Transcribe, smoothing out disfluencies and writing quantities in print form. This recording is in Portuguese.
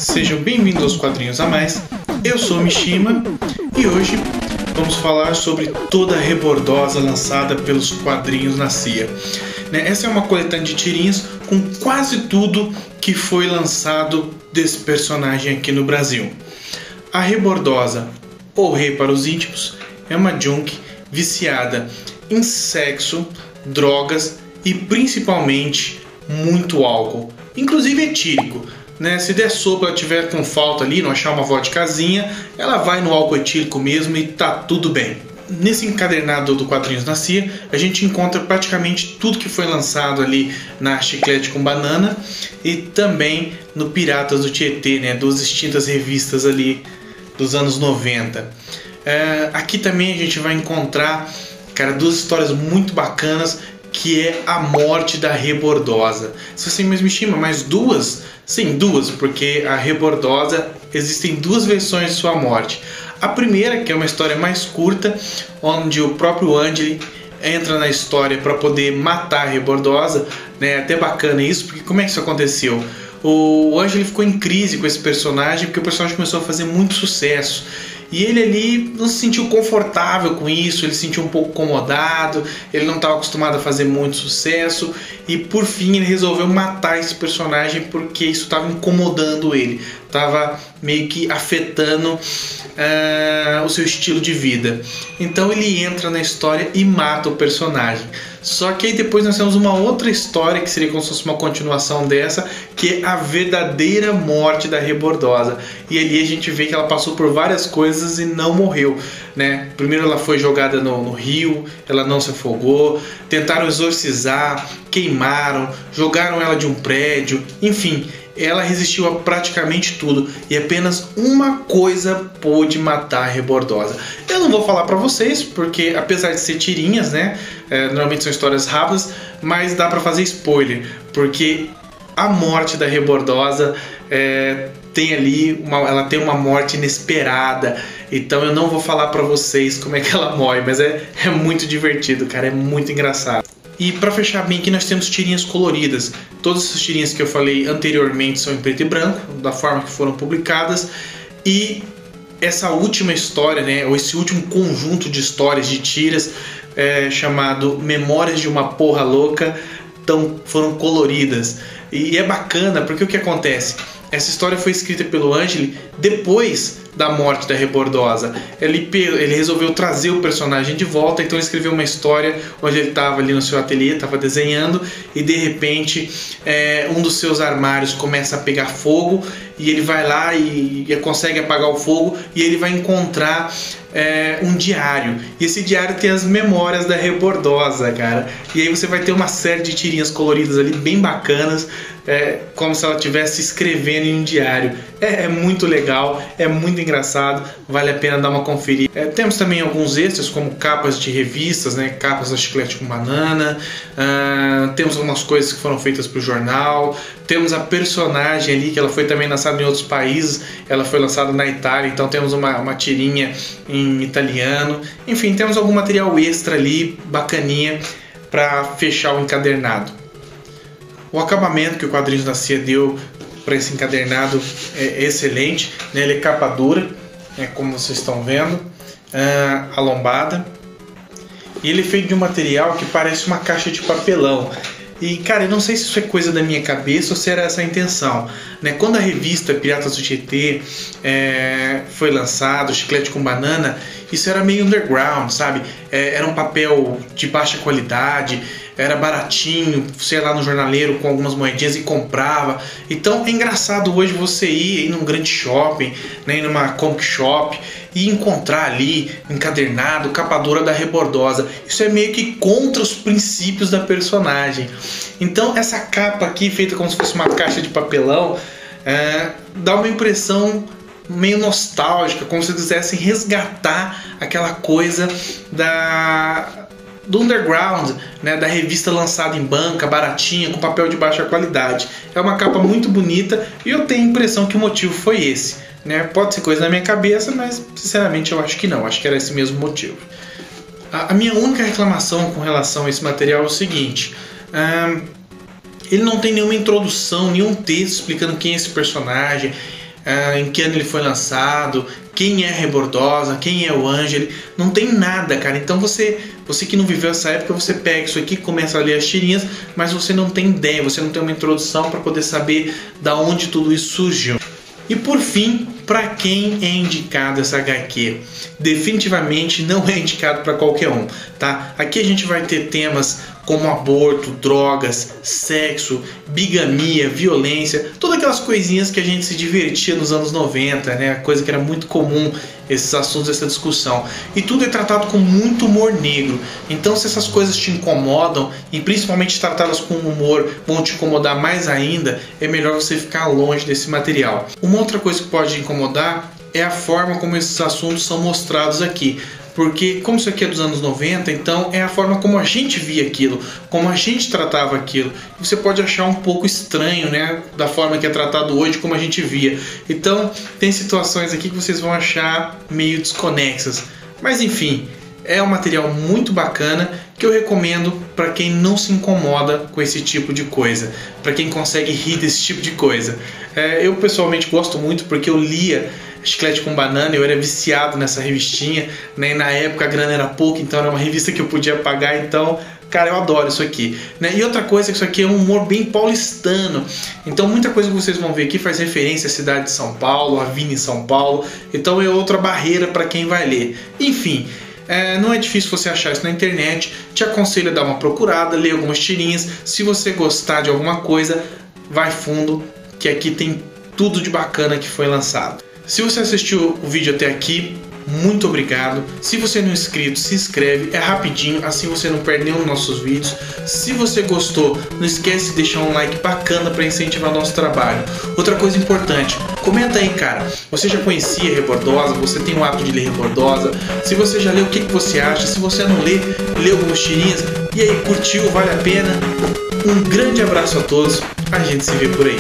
Sejam bem-vindos aos Quadrinhos a Mais. Eu sou Mishima e hoje vamos falar sobre toda a Rebordosa lançada pelos Quadrinhos na CIA. Essa é uma coletânea de tirinhas com quase tudo que foi lançado desse personagem aqui no Brasil. A Rebordosa, ou Rei para os íntimos, é uma junk viciada em sexo, drogas e principalmente muito álcool, inclusive etílico. Se der sopa, ela tiver com falta ali, não achar uma vodkazinha, ela vai no álcool etílico mesmo e tá tudo bem. Nesse encadernado do Quadrinhos na CIA, a gente encontra praticamente tudo que foi lançado ali na Chiclete com Banana e também no Piratas do Tietê, duas extintas revistas ali dos anos 90. Aqui também a gente vai encontrar, duas histórias muito bacanas, que é a morte da Rebordosa. Se você mesmo estima, mais duas? Sim, duas, porque a Rebordosa existem duas versões de sua morte. A primeira, que é uma história mais curta, onde o próprio Angeli entra na história para poder matar a Rebordosa, até bacana isso, porque como é que isso aconteceu? O Angeli ficou em crise com esse personagem, porque o personagem começou a fazer muito sucesso. E ele ali não se sentiu confortável com isso, ele se sentiu um pouco incomodado, ele não estava acostumado a fazer muito sucesso e por fim ele resolveu matar esse personagem porque isso estava incomodando ele, estava meio que afetando o seu estilo de vida. Então ele entra na história e mata o personagem. Só que aí depois nós temos uma outra história que seria como se fosse uma continuação dessa, que é a verdadeira morte da Rebordosa. E ali a gente vê que ela passou por várias coisas e não morreu, Primeiro ela foi jogada no rio, ela não se afogou, tentaram exorcizar, queimaram, jogaram ela de um prédio, enfim, ela resistiu a praticamente tudo e apenas uma coisa pôde matar a Rebordosa. Eu não vou falar pra vocês, porque apesar de ser tirinhas, normalmente são histórias rápidas, mas dá pra fazer spoiler, porque a morte da Rebordosa tem ali ela tem uma morte inesperada. Então eu não vou falar pra vocês como é que ela morre, mas é muito divertido, é muito engraçado. E para fechar bem aqui nós temos tirinhas coloridas. Todas essas tirinhas que eu falei anteriormente são em preto e branco, da forma que foram publicadas. E essa última história, ou esse último conjunto de histórias, de tiras, chamado Memórias de uma Porra Louca, foram coloridas. E é bacana porque o que acontece? Essa história foi escrita pelo Angeli depois da morte da Rebordosa. Ele resolveu trazer o personagem de volta, então ele escreveu uma história onde ele estava ali no seu ateliê, estava desenhando e de repente um dos seus armários começa a pegar fogo e ele vai lá e consegue apagar o fogo e ele vai encontrar um diário. E esse diário tem as memórias da Rebordosa, E aí você vai ter uma série de tirinhas coloridas ali bem bacanas, como se ela estivesse escrevendo em um diário. É muito legal, é muito engraçado, vale a pena dar uma conferida. Temos também alguns extras, como capas de revistas, capas da Chiclete com Banana. Temos algumas coisas que foram feitas para o jornal. Temos a personagem ali, que ela foi também lançada em outros países. Ela foi lançada na Itália, então temos uma tirinha em italiano. Enfim, temos algum material extra ali, bacaninha, para fechar o encadernado. O acabamento que o Quadrinhos da CIA deu para esse encadernado é excelente, Ele é capa dura, como vocês estão vendo, a lombada, e ele é feito de um material que parece uma caixa de papelão. E eu não sei se isso é coisa da minha cabeça ou se era essa a intenção, Quando a revista Piratas do Tietê foi lançado, Chiclete com Banana, isso era meio underground, sabe? Era um papel de baixa qualidade, era baratinho, você ia lá no jornaleiro com algumas moedinhas e comprava. Então é engraçado hoje você ir num grande shopping, ir numa comic shop e encontrar ali encadernado, capa dura da Rebordosa. Isso é meio que contra os princípios da personagem. Então essa capa aqui, feita como se fosse uma caixa de papelão, dá uma impressão meio nostálgica, como se quisessem resgatar aquela coisa do underground, da revista lançada em banca, baratinha, com papel de baixa qualidade. É uma capa muito bonita e eu tenho a impressão que o motivo foi esse, Pode ser coisa na minha cabeça, mas sinceramente eu acho que não, acho que era esse mesmo motivo. A minha única reclamação com relação a esse material é o seguinte: ele não tem nenhuma introdução, nenhum texto explicando quem é esse personagem. em que ano ele foi lançado, quem é a Rebordosa, quem é o Angeli, não tem nada, cara. Então você que não viveu essa época, você pega isso aqui, começa a ler as tirinhas, mas você não tem ideia, você não tem uma introdução para poder saber da onde tudo isso surgiu. E por fim, para quem é indicado essa HQ? Definitivamente não é indicado para qualquer um, tá? Aqui a gente vai ter temas como aborto, drogas, sexo, bigamia, violência, todas aquelas coisinhas que a gente se divertia nos anos 90, né? Coisa que era muito comum, esses assuntos, essa discussão. E tudo é tratado com muito humor negro. Então, se essas coisas te incomodam, e principalmente tratadas com humor vão te incomodar mais ainda, é melhor você ficar longe desse material. Uma outra coisa que pode incomodar é a forma como esses assuntos são mostrados aqui. Porque como isso aqui é dos anos 90, então é a forma como a gente via aquilo, como a gente tratava aquilo. Você pode achar um pouco estranho, né, da forma que é tratado hoje, como a gente via. Então tem situações aqui que vocês vão achar meio desconexas. Mas enfim, é um material muito bacana que eu recomendo para quem não se incomoda com esse tipo de coisa, para quem consegue rir desse tipo de coisa. Eu pessoalmente gosto muito porque eu lia Chiclete com Banana, eu era viciado nessa revistinha, né? E na época a grana era pouca, então era uma revista que eu podia pagar, então, cara, eu adoro isso aqui, né? E outra coisa é que isso aqui é um humor bem paulistano, então muita coisa que vocês vão ver aqui faz referência à cidade de São Paulo, à Vina em São Paulo, então é outra barreira para quem vai ler. Enfim, não é difícil você achar isso na internet, te aconselho a dar uma procurada, ler algumas tirinhas. Se você gostar de alguma coisa, vai fundo, que aqui tem tudo de bacana que foi lançado. Se você assistiu o vídeo até aqui, muito obrigado. Se você não é inscrito, se inscreve, é rapidinho, assim você não perde nenhum dos nossos vídeos. Se você gostou, não esquece de deixar um like bacana para incentivar nosso trabalho. Outra coisa importante, comenta aí, cara, você já conhecia Rebordosa? Você tem o hábito de ler Rebordosa? Se você já leu, o que você acha? Se você não lê, lê algumas tirinhas. E aí, curtiu? Vale a pena? Um grande abraço a todos, a gente se vê por aí.